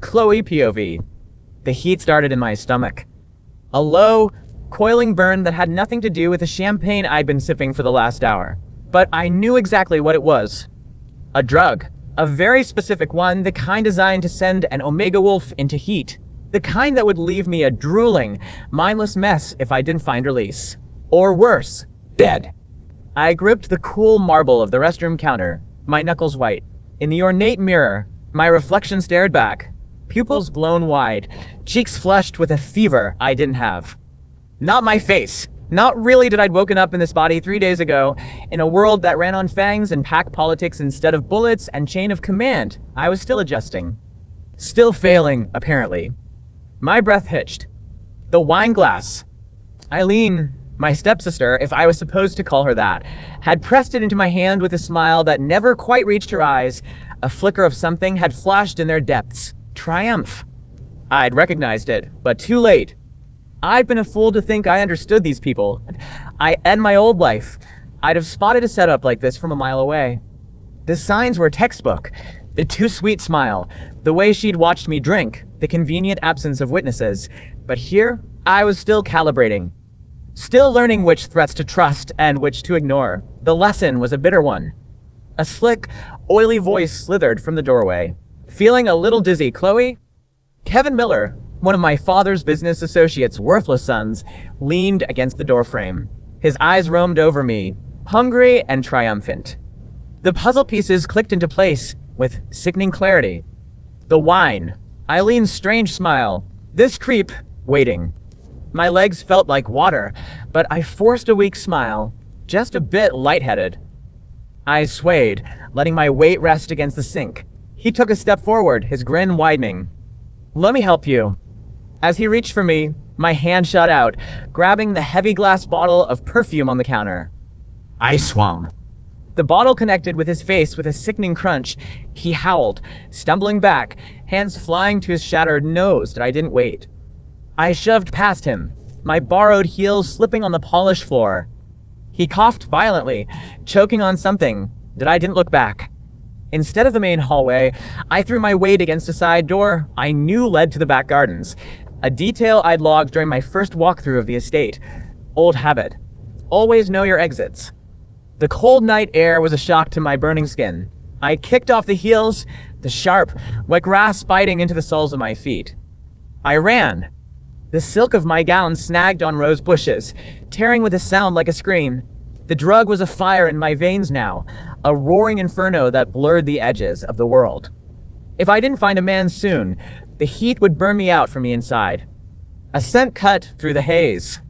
Chloe POV. The heat started in my stomach. A low, coiling burn that had nothing to do with the champagne I'd been sipping for the last hour. But I knew exactly what it was. A drug. A very specific one, the kind designed to send an Omega Wolf into heat. The kind that would leave me a drooling, mindless mess if I didn't find release. Or worse, dead. I gripped the cool marble of the restroom counter, my knuckles white. In the ornate mirror, my reflection stared back, pupils blown wide, cheeks flushed with a fever I didn't have. Not my face. Not really did I'd woken up in this body 3 days ago, in a world that ran on fangs and pack politics instead of bullets and chain of command. I was still adjusting. Still failing, apparently. My breath hitched. The wine glass. Eileen, my stepsister, if I was supposed to call her that, had pressed it into my hand with a smile that never quite reached her eyes. A flicker of something had flashed in their depths. Triumph. I'd recognized it, but too late. I'd been a fool to think I understood these people. I end my old life. I'd have spotted a setup like this from a mile away. The signs were textbook. The too sweet smile, the way she'd watched me drink, the convenient absence of witnesses. But here, I was still calibrating. Still learning which threats to trust and which to ignore. The lesson was a bitter one. A slick, oily voice slithered from the doorway. Feeling a little dizzy, Chloe? Kevin Miller, one of my father's business associates' worthless sons, leaned against the doorframe. His eyes roamed over me, hungry and triumphant. The puzzle pieces clicked into place with sickening clarity. The wine, Eileen's strange smile, this creep, waiting. My legs felt like water, but I forced a weak smile, just a bit lightheaded. I swayed, letting my weight rest against the sink. He took a step forward, his grin widening. Let me help you. As he reached for me, my hand shot out, grabbing the heavy glass bottle of perfume on the counter. I swung. The bottle connected with his face with a sickening crunch. He howled, stumbling back, hands flying to his shattered nose that I didn't wait. I shoved past him, my borrowed heels slipping on the polished floor. He coughed violently, choking on something that I didn't look back. Instead of the main hallway, I threw my weight against a side door I knew led to the back gardens. A detail I'd logged during my first walkthrough of the estate. Old habit. Always know your exits. The cold night air was a shock to my burning skin. I kicked off the heels, the sharp, wet grass biting into the soles of my feet. I ran. The silk of my gown snagged on rose bushes, tearing with a sound like a scream. The drug was a fire in my veins now, a roaring inferno that blurred the edges of the world. If I didn't find a man soon, the heat would burn me out from the inside. A scent cut through the haze.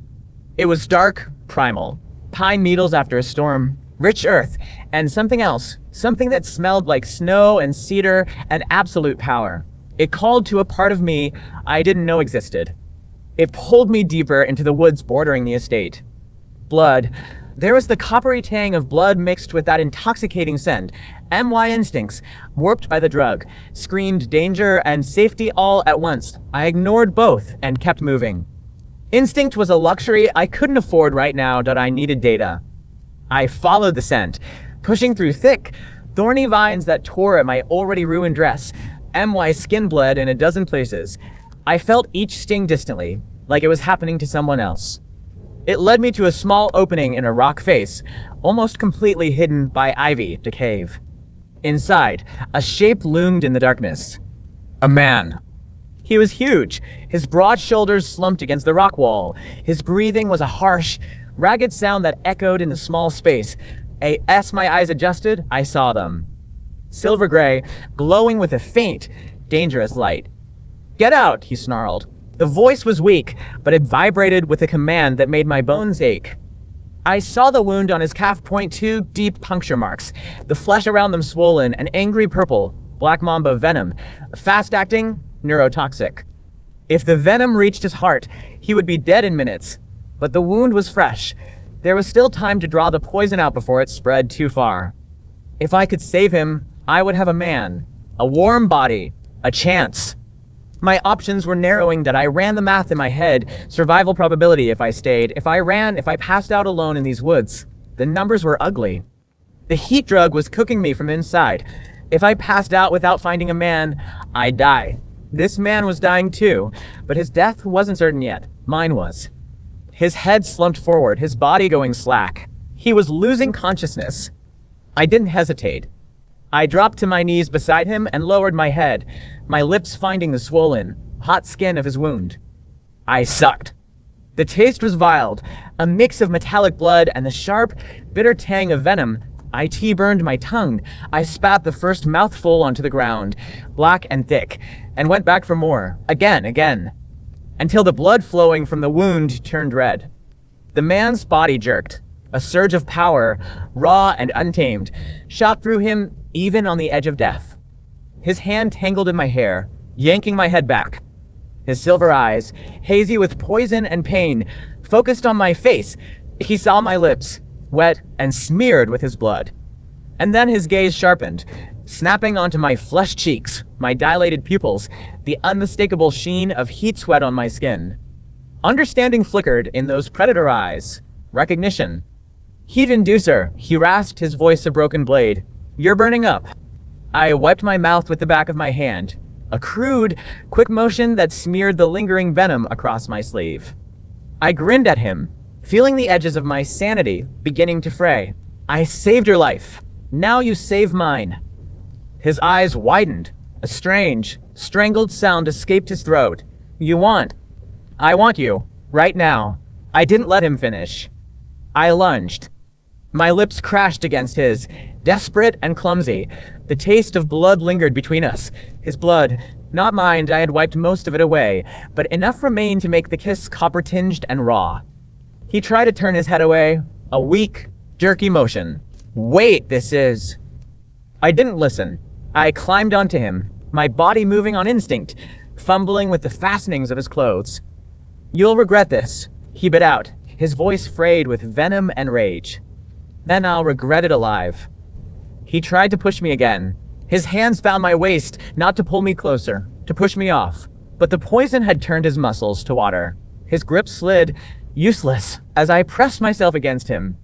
It was dark, primal. Pine needles after a storm, rich earth, and something else, something that smelled like snow and cedar and absolute power. It called to a part of me I didn't know existed. It pulled me deeper into the woods bordering the estate. Blood. There was the coppery tang of blood mixed with that intoxicating scent. MY instincts, warped by the drug, screamed danger and safety all at once. I ignored both and kept moving. Instinct was a luxury I couldn't afford right now that I needed data. I followed the scent, pushing through thick, thorny vines that tore at my already ruined dress. MY skin bled in a dozen places. I felt each sting distantly, like it was happening to someone else. It led me to a small opening in a rock face, almost completely hidden by ivy to cave. Inside, a shape loomed in the darkness. A man. He was huge, his broad shoulders slumped against the rock wall. His breathing was a harsh, ragged sound that echoed in the small space. As my eyes adjusted, I saw them. Silver gray, glowing with a faint, dangerous light. Get out, he snarled. The voice was weak, but it vibrated with a command that made my bones ache. I saw the wound on his calf point, two deep puncture marks, the flesh around them swollen, an angry purple, black mamba venom, fast-acting, neurotoxic. If the venom reached his heart, he would be dead in minutes. But the wound was fresh. There was still time to draw the poison out before it spread too far. If I could save him, I would have a man, a warm body, a chance. My options were narrowing that I ran the math in my head, survival probability if I stayed, if I ran, if I passed out alone in these woods. The numbers were ugly. The heat drug was cooking me from inside. If I passed out without finding a man, I'd die. This man was dying too, but his death wasn't certain yet. Mine was. His head slumped forward, his body going slack. He was losing consciousness. I didn't hesitate. I dropped to my knees beside him and lowered my head, my lips finding the swollen, hot skin of his wound. I sucked. The taste was vile, a mix of metallic blood and the sharp, bitter tang of venom. I burned my tongue. I spat the first mouthful onto the ground, black and thick, and went back for more, again, until the blood flowing from the wound turned red. The man's body jerked. A surge of power, raw and untamed, shot through him even on the edge of death. His hand tangled in my hair, yanking my head back. His silver eyes, hazy with poison and pain, focused on my face. He saw my lips, wet and smeared with his blood. And then his gaze sharpened, snapping onto my flushed cheeks, my dilated pupils, the unmistakable sheen of heat sweat on my skin. Understanding flickered in those predator eyes. Recognition. Heat inducer, he rasped, his voice a broken blade. You're burning up. I wiped my mouth with the back of my hand, a crude, quick motion that smeared the lingering venom across my sleeve. I grinned at him, feeling the edges of my sanity beginning to fray. I saved your life. Now you save mine. His eyes widened. A strange, strangled sound escaped his throat. I want you. Right now. I didn't let him finish. I lunged. My lips crashed against his, desperate and clumsy. The taste of blood lingered between us. His blood, not mine, I had wiped most of it away, but enough remained to make the kiss copper-tinged and raw. He tried to turn his head away, a weak, jerky motion. Wait, this is... I didn't listen. I climbed onto him, my body moving on instinct, fumbling with the fastenings of his clothes. You'll regret this, he bit out, his voice frayed with venom and rage. Then I'll regret it alive. He tried to push me again. His hands found my waist, not to pull me closer, to push me off. But the poison had turned his muscles to water. His grip slid, useless, as I pressed myself against him.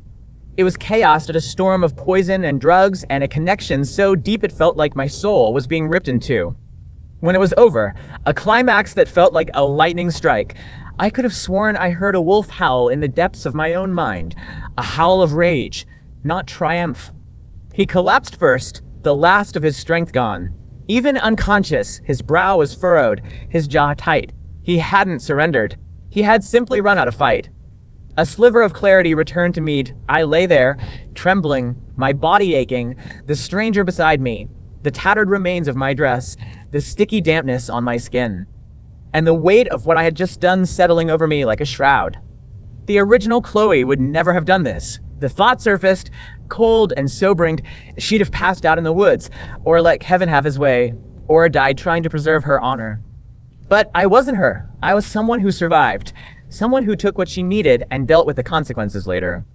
It was chaos at a storm of poison and drugs and a connection so deep it felt like my soul was being ripped in two. When it was over, a climax that felt like a lightning strike, I could have sworn I heard a wolf howl in the depths of my own mind, a howl of rage, not triumph. He collapsed first, the last of his strength gone. Even unconscious, his brow was furrowed, his jaw tight. He hadn't surrendered. He had simply run out of fight. A sliver of clarity returned to me. I lay there, trembling, my body aching, the stranger beside me, the tattered remains of my dress, the sticky dampness on my skin, and the weight of what I had just done settling over me like a shroud. The original Chloe would never have done this. The thought surfaced, cold and sobering. She'd have passed out in the woods, or let Kevin have his way, or died trying to preserve her honor. But I wasn't her. I was someone who survived, someone who took what she needed and dealt with the consequences later.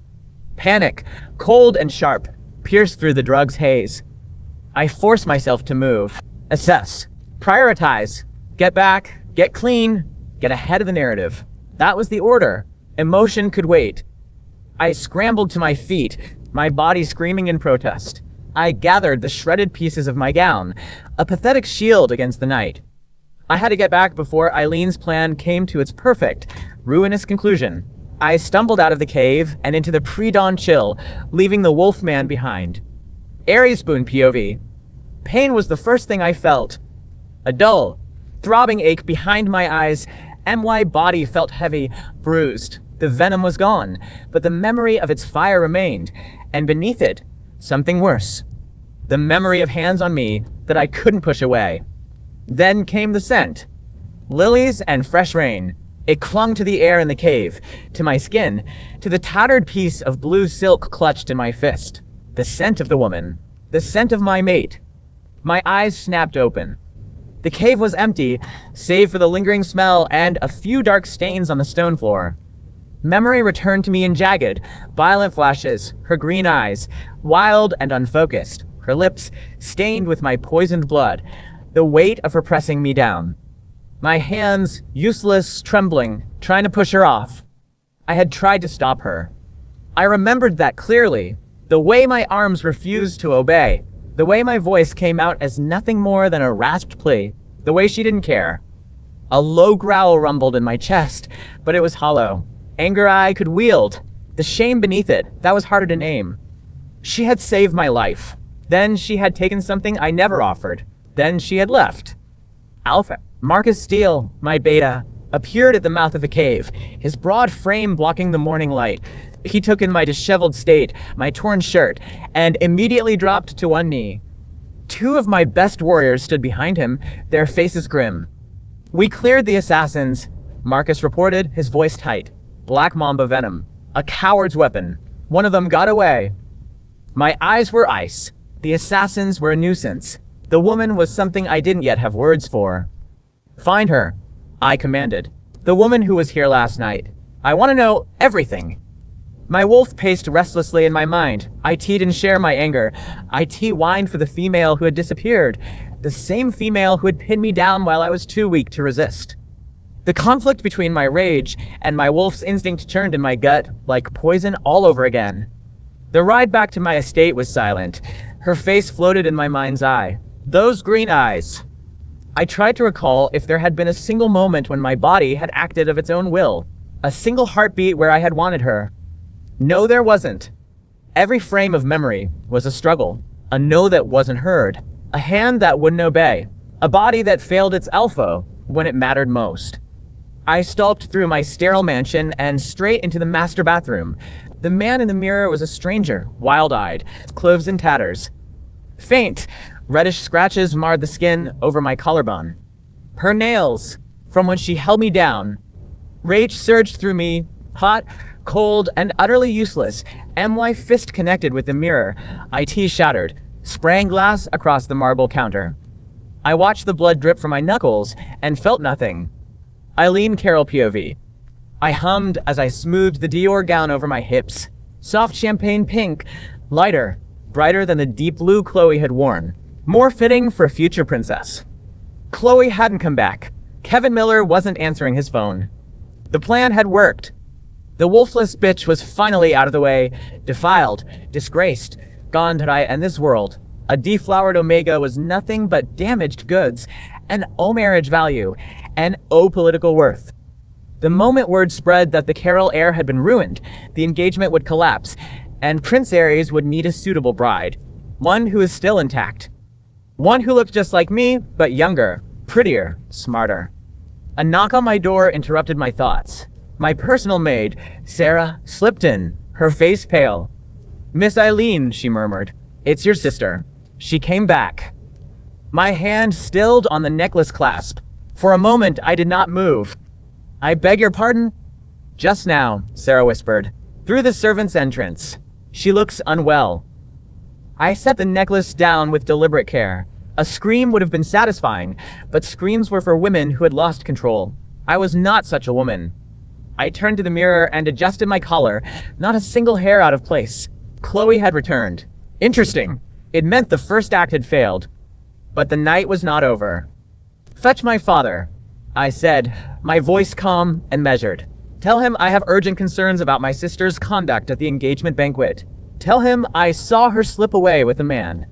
Panic, cold and sharp, pierced through the drug's haze. I forced myself to move, assess, prioritize, get back, get clean, get ahead of the narrative. That was the order. Emotion could wait. I scrambled to my feet, my body screaming in protest. I gathered the shredded pieces of my gown, a pathetic shield against the night. I had to get back before Eileen's plan came to its perfect, ruinous conclusion. I stumbled out of the cave and into the pre-dawn chill, leaving the wolfman behind. Aries Spoon POV. Pain was the first thing I felt. A dull, throbbing ache behind my eyes. My body felt heavy, bruised. The venom was gone, but the memory of its fire remained, and beneath it, something worse. The memory of hands on me that I couldn't push away. Then came the scent. Lilies and fresh rain. It clung to the air in the cave, to my skin, to the tattered piece of blue silk clutched in my fist. The scent of the woman. The scent of my mate. My eyes snapped open. The cave was empty, save for the lingering smell and a few dark stains on the stone floor. Memory returned to me in jagged, violent flashes, her green eyes, wild and unfocused, her lips stained with my poisoned blood, the weight of her pressing me down. My hands, useless, trembling, trying to push her off. I had tried to stop her. I remembered that clearly, the way my arms refused to obey, the way my voice came out as nothing more than a rasped plea. The way she didn't care. A low growl rumbled in my chest, but it was hollow. Anger I could wield. The shame beneath it, that was harder to name. She had saved my life. Then she had taken something I never offered. Then she had left. Alpha, Marcus Steele, my beta, appeared at the mouth of the cave, his broad frame blocking the morning light. He took in my disheveled state, my torn shirt, and immediately dropped to one knee. Two of my best warriors stood behind him, their faces grim. We cleared the assassins, Marcus reported, his voice tight. Black Mamba venom. A coward's weapon. One of them got away. My eyes were ice. The assassins were a nuisance. The woman was something I didn't yet have words for. Find her, I commanded. The woman who was here last night. I want to know everything. My wolf paced restlessly in my mind. IT didn't share my anger. IT whined for the female who had disappeared. The same female who had pinned me down while I was too weak to resist. The conflict between my rage and my wolf's instinct churned in my gut like poison all over again. The ride back to my estate was silent. Her face floated in my mind's eye. Those green eyes. I tried to recall if there had been a single moment when my body had acted of its own will. A single heartbeat where I had wanted her. No, there wasn't. Every frame of memory was a struggle. A no that wasn't heard. A hand that wouldn't obey. A body that failed its alpha when it mattered most. I stalked through my sterile mansion and straight into the master bathroom. The man in the mirror was a stranger, wild-eyed, clothes in tatters. Faint, reddish scratches marred the skin over my collarbone. Her nails, from when she held me down. Rage surged through me, hot, cold, and utterly useless. My fist connected with the mirror. IT shattered, spraying glass across the marble counter. I watched the blood drip from my knuckles and felt nothing. Eileen Carroll POV. I hummed as I smoothed the Dior gown over my hips. Soft champagne pink, lighter, brighter than the deep blue Chloe had worn. More fitting for a future princess. Chloe hadn't come back. Kevin Miller wasn't answering his phone. The plan had worked. The wolfless bitch was finally out of the way, defiled, disgraced, gone did I end this world. A deflowered Omega was nothing but damaged goods, an marriage value, and political worth. The moment word spread that the Carroll heir had been ruined, the engagement would collapse, and Prince Aries would need a suitable bride. One who is still intact. One who looked just like me, but younger, prettier, smarter. A knock on my door interrupted my thoughts. My personal maid, Sarah, slipped in, her face pale. "Miss Eileen," she murmured. "It's your sister." She came back. My hand stilled on the necklace clasp. For a moment, I did not move. "I beg your pardon?" "Just now," Sarah whispered, "through the servant's entrance. She looks unwell." I set the necklace down with deliberate care. A scream would have been satisfying, but screams were for women who had lost control. I was not such a woman. I turned to the mirror and adjusted my collar, not a single hair out of place. Chloe had returned. Interesting. It meant the first act had failed. But the night was not over. "Fetch my father," I said, my voice calm and measured. "Tell him I have urgent concerns about my sister's conduct at the engagement banquet. Tell him I saw her slip away with a man."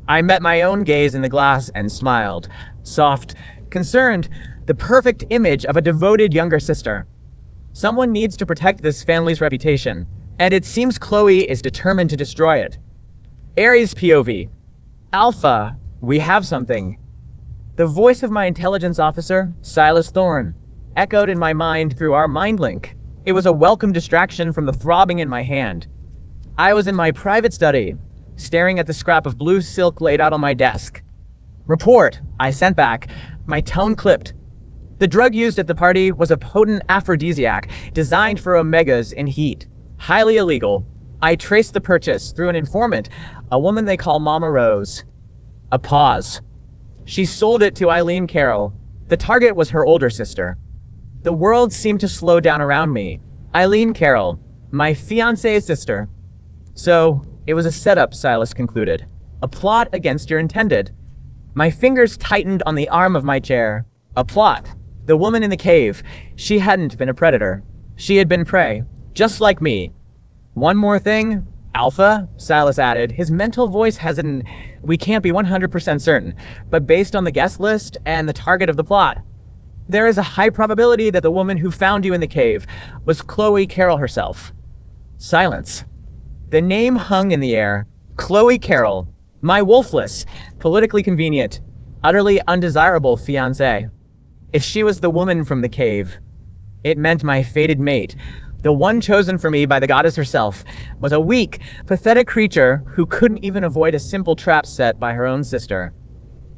I met my own gaze in the glass and smiled. Soft, concerned, the perfect image of a devoted younger sister. Someone needs to protect this family's reputation, and it seems Chloe is determined to destroy it. Aries POV. "Alpha, we have something." The voice of my intelligence officer, Silas Thorne, echoed in my mind through our mind link. It was a welcome distraction from the throbbing in my hand. I was in my private study, staring at the scrap of blue silk laid out on my desk. "Report," I sent back, my tone clipped. The drug used at the party was a potent aphrodisiac designed for omegas in heat. Highly illegal. I traced the purchase through an informant, a woman they call Mama Rose. A pause. She sold it to Eileen Carroll. The target was her older sister. The world seemed to slow down around me. Eileen Carroll, my fiancée's sister. So, it was a setup, Silas concluded. A plot against your intended. My fingers tightened on the arm of my chair. A plot. The woman in the cave. She hadn't been a predator. She had been prey, just like me. One more thing, Alpha? Silas added. His mental voice has an... We can't be 100% certain, but based on the guest list and the target of the plot, there is a high probability that the woman who found you in the cave was Chloe Carroll herself. Silence. The name hung in the air. Chloe Carroll. My wolfless, politically convenient, utterly undesirable fiancée. If she was the woman from the cave, it meant my fated mate, the one chosen for me by the goddess herself, was a weak, pathetic creature who couldn't even avoid a simple trap set by her own sister.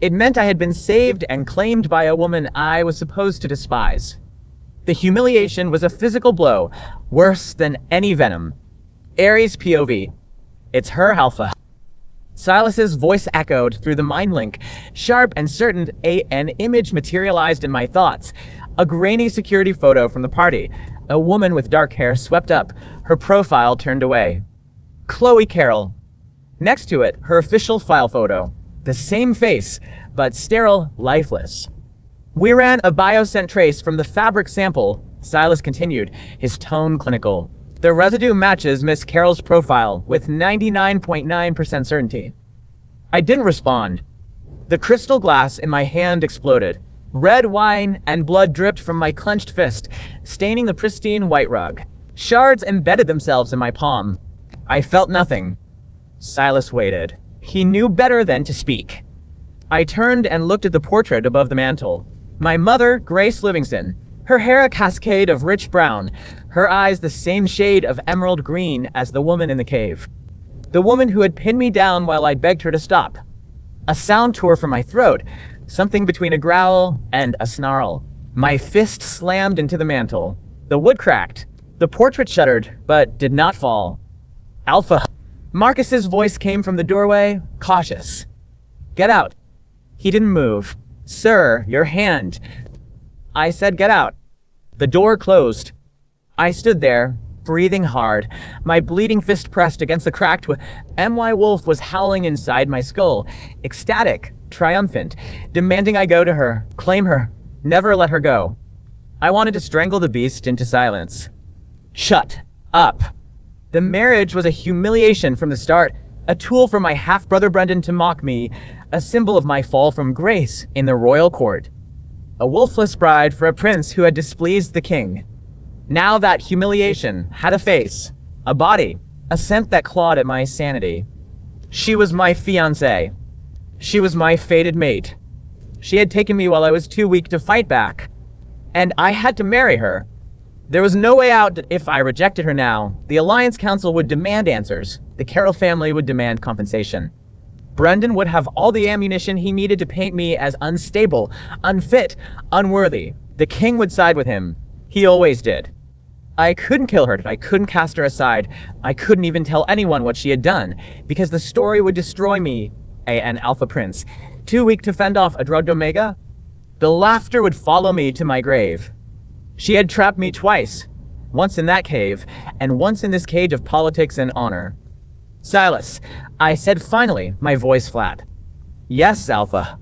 It meant I had been saved and claimed by a woman I was supposed to despise. The humiliation was a physical blow, worse than any venom. Ares POV. It's her, Alpha. Silas's voice echoed through the mind link, sharp and certain. An image materialized in my thoughts. A grainy security photo from the party. A woman with dark hair swept up, her profile turned away. Chloe Carroll. Next to it, her official file photo. The same face, but sterile, lifeless. We ran a bioscent trace from the fabric sample, Silas continued, his tone clinical. The residue matches Miss Carroll's profile with 99.9% certainty. I didn't respond. The crystal glass in my hand exploded. Red wine and blood dripped from my clenched fist, staining the pristine white rug. Shards embedded themselves in my palm. I felt nothing. Silas waited. He knew better than to speak. I turned and looked at the portrait above the mantel. My mother, Grace Livingston. Her hair a cascade of rich brown, her eyes the same shade of emerald green as the woman in the cave. The woman who had pinned me down while I begged her to stop. A sound tore from my throat, something between a growl and a snarl. My fist slammed into the mantel. The wood cracked. The portrait shuddered, but did not fall. Alpha. Marcus's voice came from the doorway, cautious. Get out. He didn't move. Sir, your hand. I said get out. The door closed. I stood there, breathing hard, my bleeding fist pressed against the cracked wood. M.Y. Wolf was howling inside my skull, ecstatic, triumphant, demanding I go to her, claim her, never let her go. I wanted to strangle the beast into silence. Shut up. The marriage was a humiliation from the start, a tool for my half-brother Brendan to mock me, a symbol of my fall from grace in the royal court. A wolfless bride for a prince who had displeased the king. Now that humiliation had a face, a body, a scent that clawed at my sanity. She was my fiancée. She was my fated mate. She had taken me while I was too weak to fight back. And I had to marry her. There was no way out. If I rejected her now, the Alliance Council would demand answers. The Carroll family would demand compensation. Brendan would have all the ammunition he needed to paint me as unstable, unfit, unworthy. The king would side with him. He always did. I couldn't kill her. I couldn't cast her aside. I couldn't even tell anyone what she had done, because the story would destroy me, an Alpha Prince. Too weak to fend off a drugged Omega? The laughter would follow me to my grave. She had trapped me twice. Once in that cave, and once in this cage of politics and honor. Silas, I said finally, my voice flat. Yes, Alpha.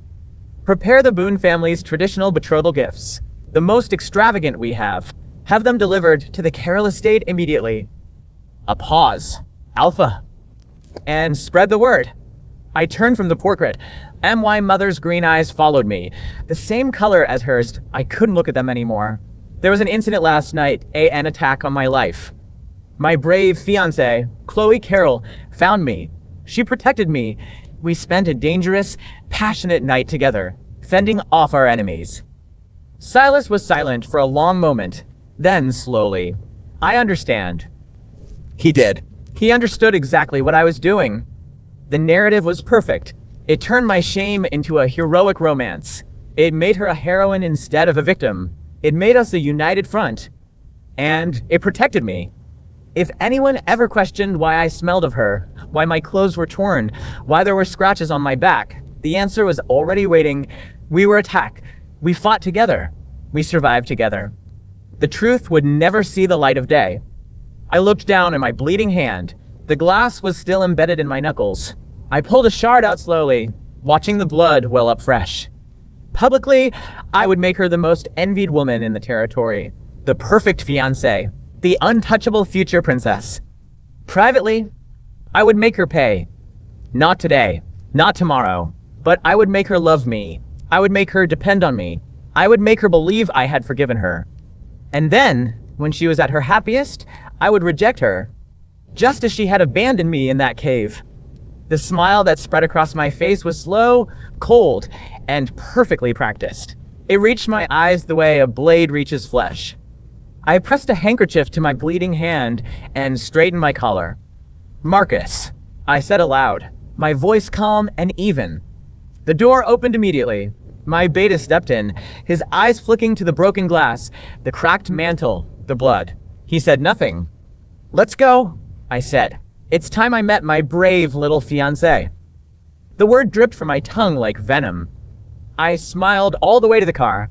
Prepare the Boone family's traditional betrothal gifts, the most extravagant we have. Have them delivered to the Carroll estate immediately. A pause. Alpha. And spread the word. I turned from the portrait. M.Y. Mother's green eyes followed me. The same color as hers. I couldn't look at them anymore. There was an incident last night, an attack on my life. My brave fiancée, Chloe Carroll, found me. She protected me. We spent a dangerous, passionate night together, fending off our enemies. Silas was silent for a long moment. Then, slowly, I understand. He did. He understood exactly what I was doing. The narrative was perfect. It turned my shame into a heroic romance. It made her a heroine instead of a victim. It made us a united front. And it protected me. If anyone ever questioned why I smelled of her, why my clothes were torn, why there were scratches on my back, the answer was already waiting. We were attacked. We fought together. We survived together. The truth would never see the light of day. I looked down at my bleeding hand. The glass was still embedded in my knuckles. I pulled a shard out slowly, watching the blood well up fresh. Publicly, I would make her the most envied woman in the territory, the perfect fiancée, the untouchable future princess. Privately, I would make her pay. Not today, not tomorrow, but I would make her love me. I would make her depend on me. I would make her believe I had forgiven her. And then, when she was at her happiest, I would reject her, just as she had abandoned me in that cave. The smile that spread across my face was slow, cold, and perfectly practiced. It reached my eyes the way a blade reaches flesh. I pressed a handkerchief to my bleeding hand and straightened my collar. "Marcus," I said aloud, my voice calm and even. The door opened immediately. My beta stepped in, his eyes flicking to the broken glass, the cracked mantle, the blood. He said nothing. "Let's go," I said. "It's time I met my brave little fiancé." The word dripped from my tongue like venom. I smiled all the way to the car.